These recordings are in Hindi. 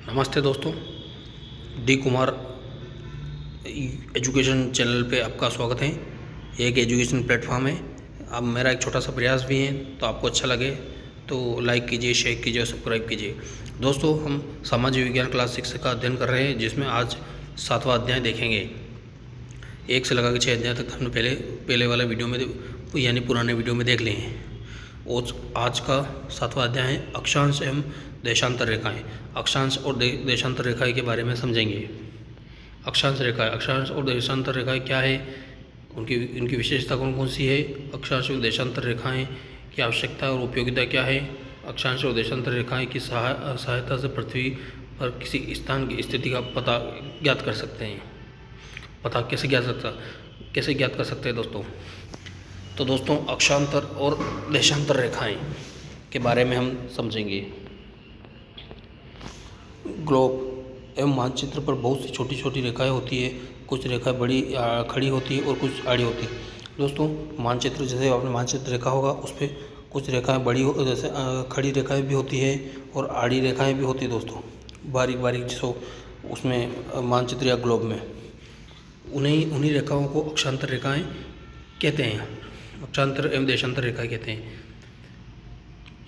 नमस्ते दोस्तों, डी कुमार एजुकेशन चैनल पे आपका स्वागत है। ये एक एजुकेशन प्लेटफॉर्म है। अब मेरा एक छोटा सा प्रयास भी है, तो आपको अच्छा लगे तो लाइक कीजिए, शेयर कीजिए और सब्सक्राइब कीजिए। दोस्तों, हम सामाजिक विज्ञान क्लास 6 का अध्ययन कर रहे हैं, जिसमें आज 7वां अध्याय देखेंगे। 1 से लगा के 6 अध्याय तक हमने पहले वाले वीडियो में यानी पुराने वीडियो में देख लिए हैं। और आज का 7वां अध्याय है अक्षांश एवं देशांतर रेखाएं। अक्षांश और देशांतर रेखाएं के बारे में समझेंगे। अक्षांश और देशांतर रेखाएं क्या है, उनकी विशेषता कौन कौन सी है, अक्षांश और देशांतर रेखाएं की आवश्यकता और उपयोगिता क्या है, अक्षांश और देशांतर रेखाएं की सहायता से पृथ्वी पर किसी स्थान की स्थिति का पता ज्ञात कर सकते हैं। पता कैसे ज्ञात कर सकते हैं दोस्तों? तो दोस्तों, अक्षांतर और देशांतर रेखाएं के बारे में हम समझेंगे। ग्लोब एवं मानचित्र पर बहुत सी छोटी छोटी रेखाएं होती है। कुछ रेखाएं बड़ी खड़ी होती है और कुछ आड़ी होती है। दोस्तों, मानचित्र जैसे आपने मानचित्र देखा होगा, उस पर कुछ रेखाएं जैसे खड़ी रेखाएं भी होती है और आड़ी रेखाएं भी होती है। दोस्तों, बारीक बारीक जो उसमें मानचित्र या ग्लोब में उन्हीं रेखाओं को अक्षांतर रेखाएं कहते हैं। अक्षांतर एवं देशांतर रेखाएं कहते हैं।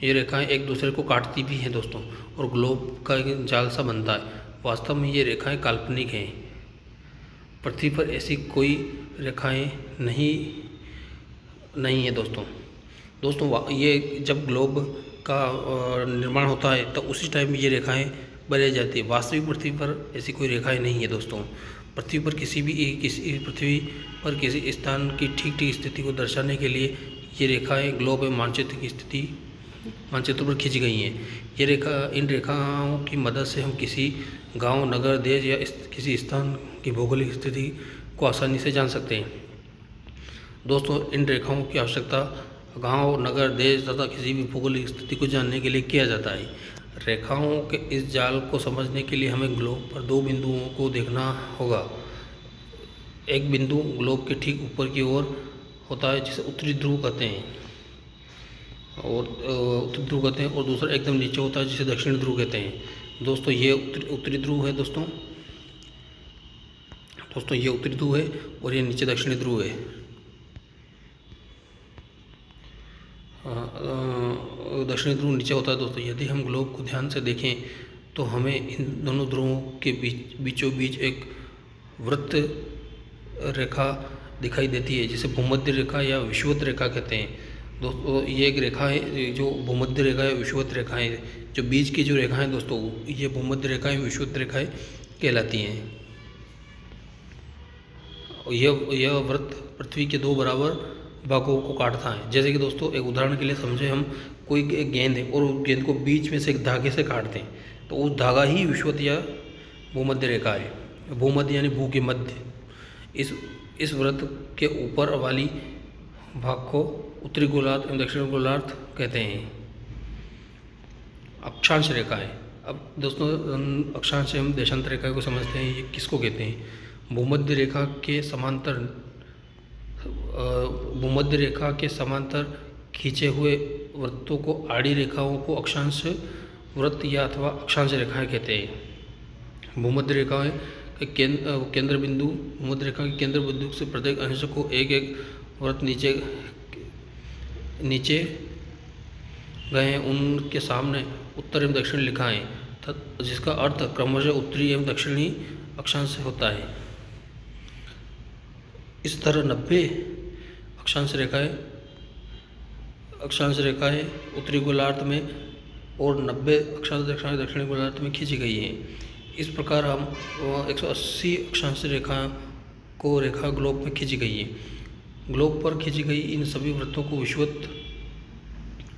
ये रेखाएं एक दूसरे को काटती भी हैं दोस्तों, और ग्लोब का एक जाल सा बनता है। वास्तव में ये रेखाएं काल्पनिक हैं। पृथ्वी पर ऐसी कोई रेखाएं नहीं है दोस्तों, ये जब ग्लोब का निर्माण होता है तो उसी टाइम ये रेखाएं बनाई जाती है। वास्तविक पृथ्वी पर ऐसी कोई रेखाएं नहीं है दोस्तों। पृथ्वी पर किसी स्थान की ठीक स्थिति को दर्शाने के लिए ये रेखाएं ग्लोब एवं मानचित्र पर खींची गई हैं। इन रेखाओं की मदद से हम किसी गांव, नगर, देश या किसी स्थान की भौगोलिक स्थिति को आसानी से जान सकते हैं। दोस्तों, इन रेखाओं की आवश्यकता गांव, नगर, देश तथा किसी भी भौगोलिक स्थिति को जानने के लिए किया जाता है। रेखाओं के इस जाल को समझने के लिए हमें ग्लोब पर 2 बिंदुओं को देखना होगा। एक बिंदु ग्लोब के ठीक ऊपर की ओर होता है, जिसे उत्तरी ध्रुव कहते हैं, और दूसरा एकदम नीचे होता है, जिसे दक्षिण ध्रुव कहते हैं। दोस्तों, ये उत्तरी ध्रुव है। दोस्तों, ये उत्तरी ध्रुव है और ये नीचे दक्षिणी ध्रुव है। दक्षिणी ध्रुव नीचे होता है। दोस्तों, यदि हम ग्लोब को ध्यान से देखें तो हमें इन दोनों ध्रुवों के बीचों बीच एक वृत्त रेखा दिखाई देती है, जिसे भूमध्य रेखा या विषुवत रेखा कहते हैं। दोस्तों, ये एक रेखा है जो भूमध्य रेखा या विषुवत रेखा है। जो बीच की जो रेखाएं दोस्तों, ये भूमध्य रेखाएं, विषुवत रेखाएं कहलाती हैं। यह वृत्त पृथ्वी के 2 बराबर भागों को काटता है। जैसे कि दोस्तों, एक उदाहरण के लिए समझे, हम कोई एक गेंद है और उस गेंद को बीच में से एक धागे से काटते हैं, तो उस धागा ही विषुवत या भूमध्य रेखा है। भूमध्य यानी भू के मध्य। इस वृत्त के ऊपर वाली भाग को उत्तरी गोलार्ध एवं दक्षिण गोलार्ध कहते हैं। अक्षांश रेखाएं। अब दोस्तों, अक्षांश एवं देशांतर रेखा को समझते हैं। ये किसको कहते हैं? भूमध्य रेखा के समांतर खींचे हुए वृत्तों को, आड़ी रेखाओं को अक्षांश वृत्त या अथवा अक्षांश रेखाएं कहते हैं। भूमध्य रेखाएं के केंद्र बिंदु से प्रत्येक अंश को एक वृत्त नीचे गए हैं। उनके सामने उत्तर एवं दक्षिण लिखा है, जिसका अर्थ क्रमशः उत्तरी एवं दक्षिणी अक्षांश होता है। इस तरह 90 अक्षांश रेखाएं उत्तरी गोलार्ध में और 90 अक्षांश दक्षिणी गोलार्ध में खींची गई हैं। इस प्रकार हम 180 अक्षांश रेखा ग्लोब में खींची गई है। ग्लोब पर खींची गई इन सभी वृत्तों को विषुवत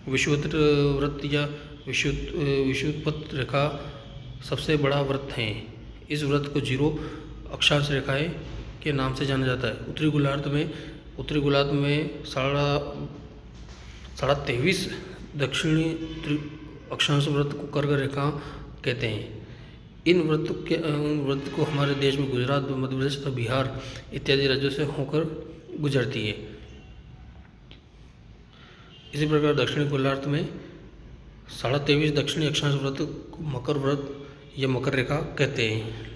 वृत्त या विषुवत रेखा सबसे बड़ा वृत्त है। इस वृत्त को 0 अक्षांश रेखाएं के नाम से जाना जाता है। उत्तरी गोलार्ध में 23.5 दक्षिणी अक्षांश वृत्त को कर्क रेखा कहते हैं। इन वृत्त को हमारे देश में गुजरात, मध्य प्रदेश तथा बिहार इत्यादि राज्यों से होकर गुजरती है। इसी प्रकार दक्षिणी गोलार्ध में 23.5 दक्षिणी अक्षांश व्रत को मकर व्रत ये मकर रेखा कहते हैं।